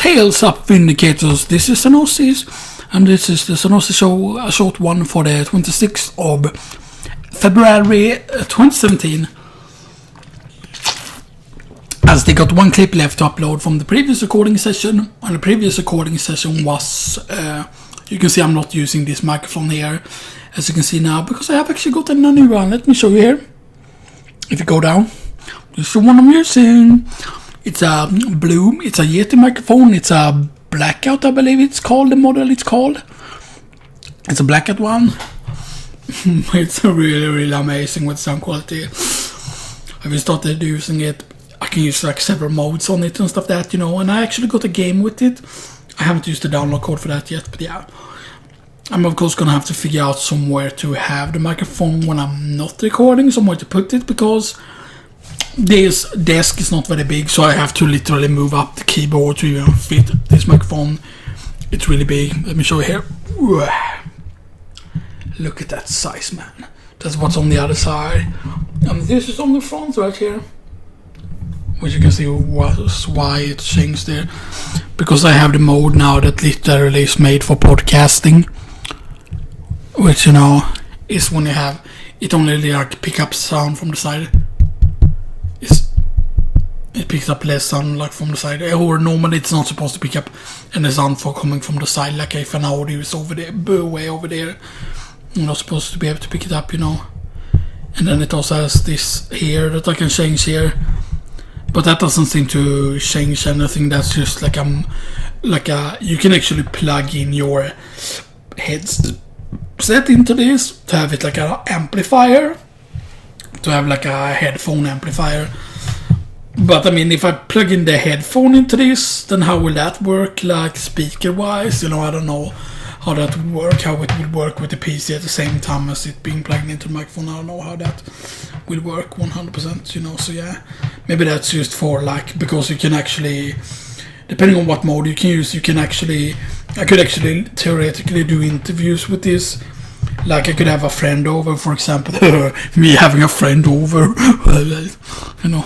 Tales Up Vindicators. This is Xenoxis, and this is the Xenoxis Show, a short one for the 26th of February 2017. As they got one clip left to upload from the previous recording session, and the previous recording session was, you can see I'm not using this microphone here, as you can see now, because I have actually gotten a new one. Let me show you here. If you go down, this is the one I'm using. It's a Blue, it's a Yeti microphone, it's a Blackout, I believe it's called, the model it's called. It's a Blackout one. It's really amazing with sound quality. I've started using it. I can use like several modes on it and stuff that, you know, and I actually got a game with it. I haven't used the download code for that yet, but yeah. I'm of course gonna have to figure out somewhere to have the microphone when I'm not recording, somewhere to put it, because this desk is not very big, so I have to literally move up the keyboard to even fit this microphone. It's really big. Let me show you here. Look at that size, man. That's what's on the other side. And this is on the front right here, which you can see was why it changed there. Because I have the mode now that literally is made for podcasting, which, you know, is when you have it only like pick up sound from the side. It picks up less sound like from the side, or normally it's not supposed to pick up any sound for coming from the side. Like if an audio is over there, way over there, you're not supposed to be able to pick it up, you know. And then it also has this here that I can change here, but that doesn't seem to change anything. That's just like you can actually plug in your headset into this to have it like an amplifier, to have like a headphone amplifier. But I mean, if I plug in the headphone into this, then how will that work, like speaker wise? You know, I don't know how that would work, how it would work with the PC at the same time as it being plugged into the microphone. I don't know how that will work 100%, you know. So yeah, maybe that's just for like, because you can actually, depending on what mode you can use, you can actually, I could actually theoretically do interviews with this. Like I could have a friend over, for example. Me having a friend over, you know,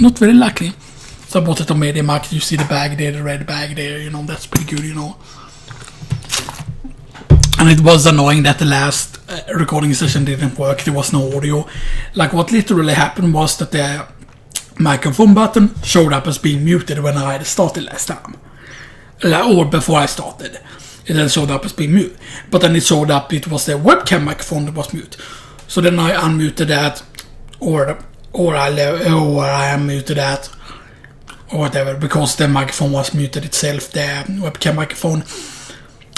not very likely. So I bought it on Media Market. You see the bag there, the red bag there, you know, that's pretty good, you know. And it was annoying that the last recording session didn't work. There was no audio. Like what literally happened was that the microphone button showed up as being muted when I had started last time, or before I started. It then showed up as being mute, but then it showed up it was the webcam microphone that was mute. So then I unmuted that, or I unmuted that, or whatever, because the microphone was muted itself, the webcam microphone.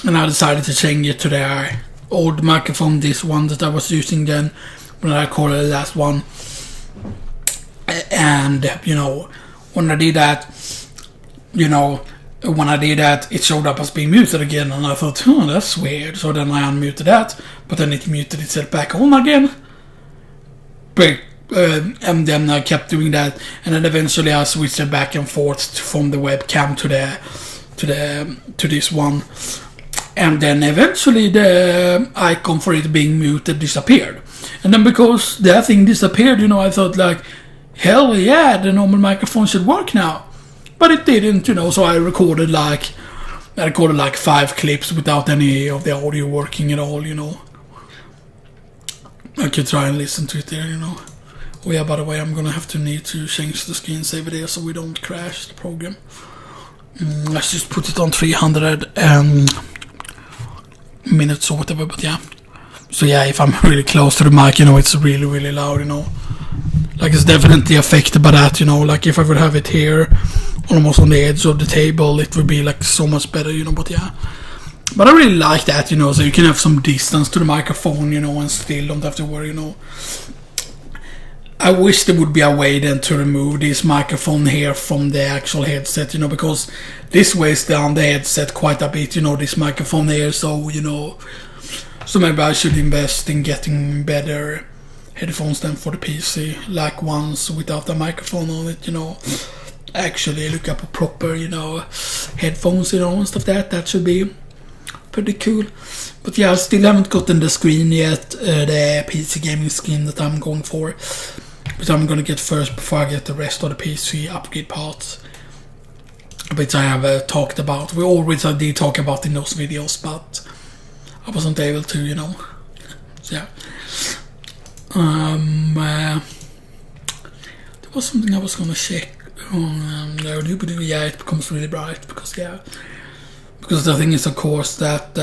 And I decided to change it to the old microphone, this one that I was using then when I recorded the last one. And, you know, when I did that, it showed up as being muted again, and I thought, oh, that's weird. So then I unmuted that, but then it muted itself back on again. And then I kept doing that, and then eventually I switched it back and forth from the webcam to this one. And then eventually the icon for it being muted disappeared. And then because that thing disappeared, you know, I thought like, hell yeah, the normal microphone should work now. But it didn't, you know, so I recorded like 5 clips without any of the audio working at all, you know. I could try and listen to it there, you know. Oh yeah, by the way, I'm gonna need to change the screensaver there so we don't crash the program. Let's just put it on 300 minutes or whatever, but yeah. So yeah, if I'm really close to the mic, you know, it's really loud, you know. Like it's definitely affected by that, you know. Like if I would have it here, almost on the edge of the table, it would be like so much better, you know, but yeah. But I really like that, you know, so you can have some distance to the microphone, you know, and still don't have to worry, you know. I wish there would be a way then to remove this microphone here from the actual headset, you know, because this weighs down the headset quite a bit, you know, this microphone here, so, you know, so maybe I should invest in getting better headphones than for the PC, like ones without a microphone on it, you know. Actually look up a proper, you know, headphones, you know, and stuff that should be pretty cool. But yeah, I still haven't gotten the screen yet, the PC gaming skin that I'm going for. But I'm gonna get first before I get the rest of the PC upgrade parts. which I have talked about. I did talk about in those videos, but I wasn't able to, you know. So, yeah. There was something I was gonna check. Yeah, it becomes really bright because the thing is, of course, that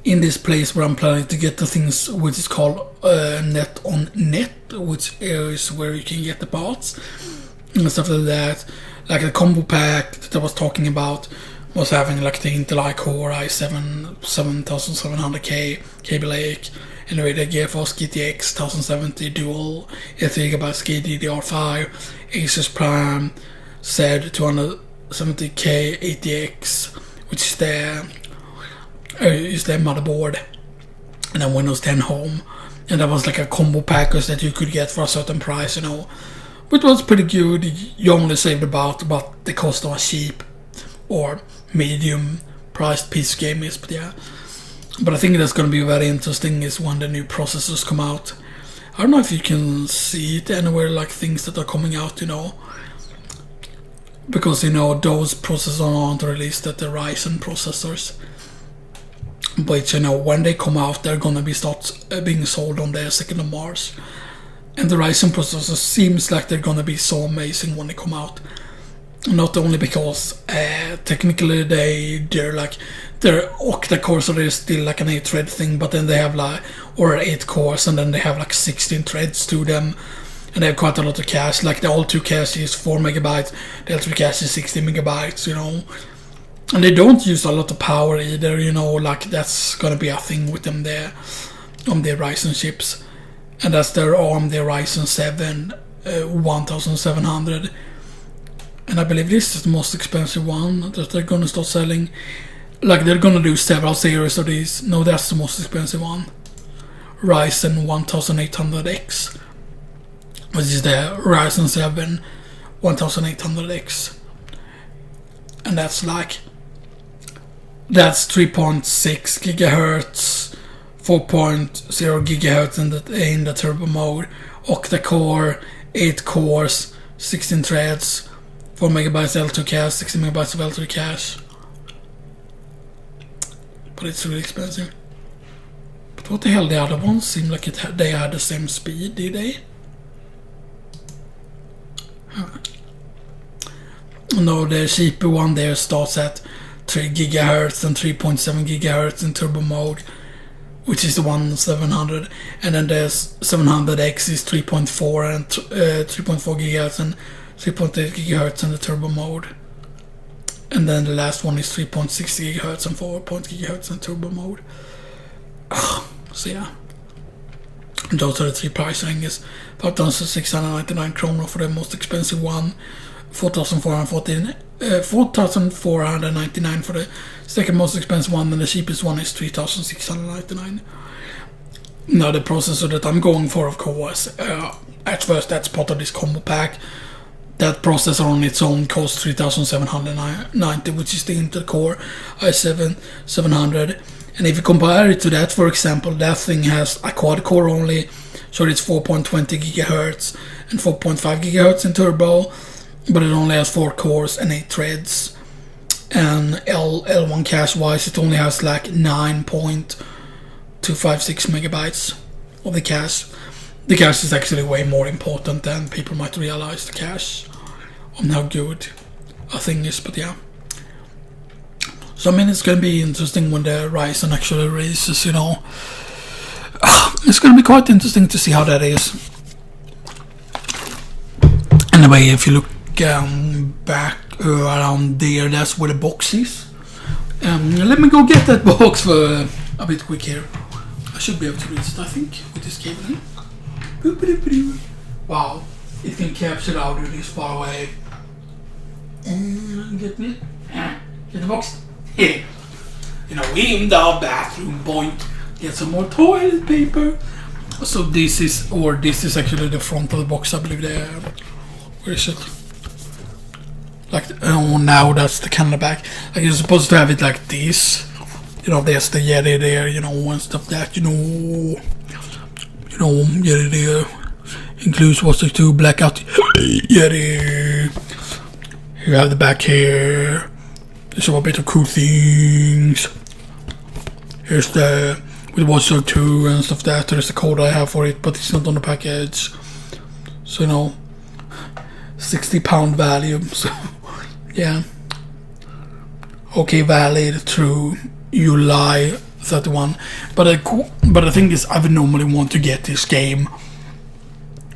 in this place where I'm planning to get the things, which is called net on net, which is where you can get the parts and stuff like that. Like the combo pack that I was talking about was having like the Intel Core i7 7700K Cable Lake, NVIDIA GeForce GTX 1070 dual 8GB DDR5, Asus Prime Z 270K ATX, which is their motherboard, and then Windows 10 Home, and that was like a combo package that you could get for a certain price, you know, which was pretty good. You only saved about the cost of a cheap or medium priced piece of game is, but yeah. But I think that's going to be very interesting is when the new processors come out. I don't know if you can see it anywhere, like things that are coming out, you know, because, you know, those processors aren't released at the Ryzen processors. But, you know, when they come out, they're gonna be being sold on the 2nd of March. And the Ryzen processors seems like they're gonna be so amazing when they come out. Not only because technically they're octa-core, so they're still like an 8-thread thing, but then they have like, or 8 cores, and then they have like 16 threads to them. And they have quite a lot of cache, like the L2 cache is 4 megabytes, the L3 cache is 60 megabytes, you know. And they don't use a lot of power either, you know, like that's gonna be a thing with them there on their Ryzen chips. And that's their ARM, their Ryzen 7 1700. And I believe this is the most expensive one that they're gonna start selling. Like they're gonna do several series of these. No, that's the most expensive one. Ryzen 1800X, which is the Ryzen 7 1800X. And that's 3.6 gigahertz, 4.0 gigahertz in the turbo mode, octa-core, 8 cores, 16 threads, 4 megabytes L2 cache, 60 megabytes of L3 cache. But it's really expensive. But what the hell, the other ones seem like they had the same speed, did they? No, the cheaper one there starts at 3 gigahertz and 3.7 gigahertz in turbo mode, which is the 1700, and then there's 700X is 3.4 and 3.4 gigahertz and 3.8 gigahertz in the turbo mode, and then the last one is 3.6 gigahertz and 4 gigahertz in turbo mode. So yeah, and those are the three price ranges. 5,699 kronor for the most expensive one, 4,499 for the second most expensive one, and the cheapest one is 3,699. Now the processor that I'm going for, of course, at first that's part of this combo pack. That processor on its own costs 3,790, which is the Intel Core i7 700. And if you compare it to that, for example, that thing has a quad core only, so it's 4.20 gigahertz and 4.5 gigahertz in turbo, but it only has 4 cores and 8 threads. And L1 cache wise, it only has like 9.256 megabytes of the cache. The cache is actually way more important than people might realize, the cache, on how good a thing is, but yeah. So I mean, it's gonna be interesting when the Ryzen actually releases, you know. It's gonna be quite interesting to see how that is. Anyway, if you look back around there, that's where the box is. Let me go get that box for a bit quick here. I should be able to reach it, I think, with this cable. Wow, it can capture audio this far away. Get me? Get the box. Here. You know, in the bathroom, boink. Get some more toilet paper. So this is actually the front of the box, I believe. Where is it? Like, oh, now that's the kind of back. Like, you're supposed to have it like this. You know, there's the Yeti there, you know, and stuff that, you know, Yeti there. Includes what's the 2 Blackout Yeti. You have the back here. There's a bit of cool things. Here's the with Watchdog 2 and stuff that. There's the code I have for it, but it's not on the package. So, you know, £60 value. So, yeah. Okay, valid through July 31. But the thing is, I would normally want to get this game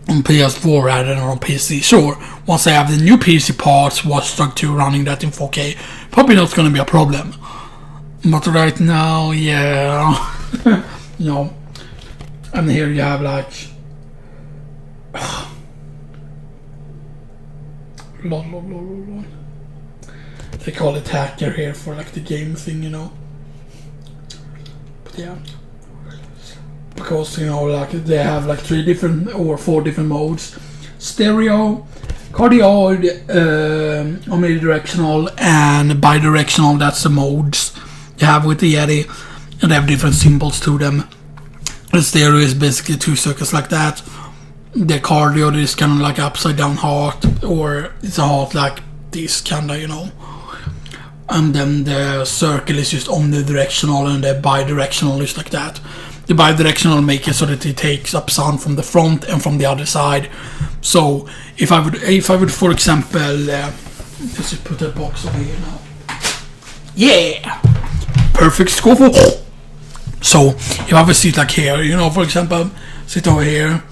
on PS4 rather than on PC. Sure, once I have the new PC parts, Watchdog 2 running that in 4K, probably not going to be a problem. But right now, yeah, you know, and here you have like they call it hacker here for like the game thing, you know. But yeah, because, you know, like they have like 3 different or 4 different modes: stereo, cardioid, omnidirectional, and bidirectional. That's the modes you have with the Yeti, and they have different symbols to them. The stereo is basically 2 circles like that. The cardio is kind of like upside down heart, or it's a heart like this kinda, you know. And then the circle is just omnidirectional, and the bidirectional is like that. The bidirectional make it so that it takes up sound from the front and from the other side. So if I would for example, let's just put that box over here now. Yeah, perfect score for. So if I would sit like here, you know, for example, sit over here,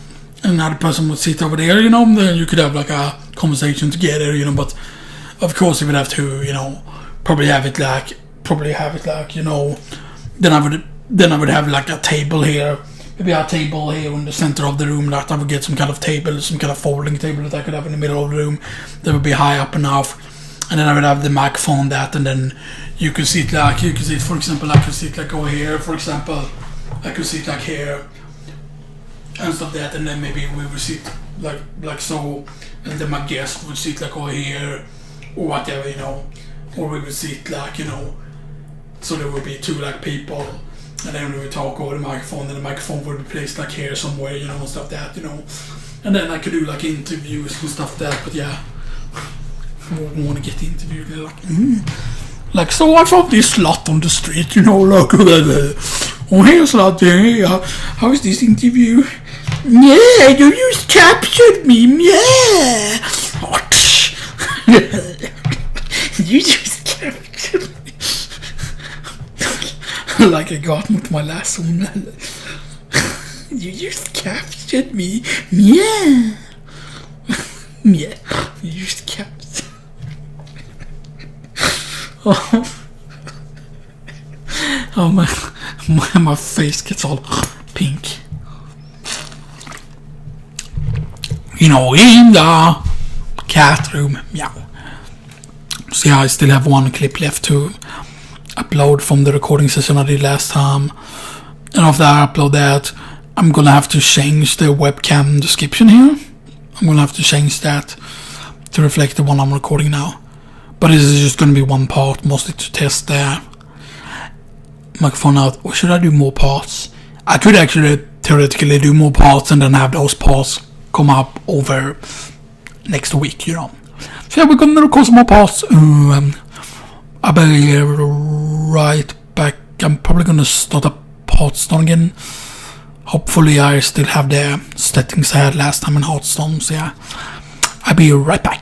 and another person would sit over there, you know, then you could have like a conversation together, you know. But of course, you would have to, you know, probably have it like, you know, then I would have like a table here, maybe a table here in the center of the room, that I would get some kind of table, some kind of folding table that I could have in the middle of the room that would be high up enough, and then I would have the microphone that, and then you could sit, for example, I could sit like over here, for example, I could sit like here and stuff that, and then maybe we would sit like so, and then my guest would sit like over here or whatever, you know, or we would sit like, you know, so there would be 2 like people, and then we would talk over the microphone, and the microphone would be placed like here somewhere, you know, and stuff that, you know, and then I could do like interviews and stuff that. But yeah, I wouldn't want to get interviewed like, so I found this slut on the street, you know, like, oh hey slut, yeah, how is this interview? Yeah, you just captured me, yeah. You just captured me. Like I got with my last one. You just captured me. Yeah. Yeah. You just captured. Oh my face gets all pink. You know, in the cat room. Meow. So yeah, I still have 1 clip left to upload from the recording session I did last time, and after I upload that, I'm gonna have to change the webcam description here. I'm gonna have to change that to reflect the one I'm recording now, but this is just gonna be 1 part, mostly to test the microphone out. Or should I do more parts? I could actually theoretically do more parts and then have those parts come up over next week, you know. So yeah, we're gonna record some more parts. I'll be right back. I'm probably gonna start up Hearthstone again. Hopefully I still have the settings I had last time in Hearthstone. So yeah, I'll be right back.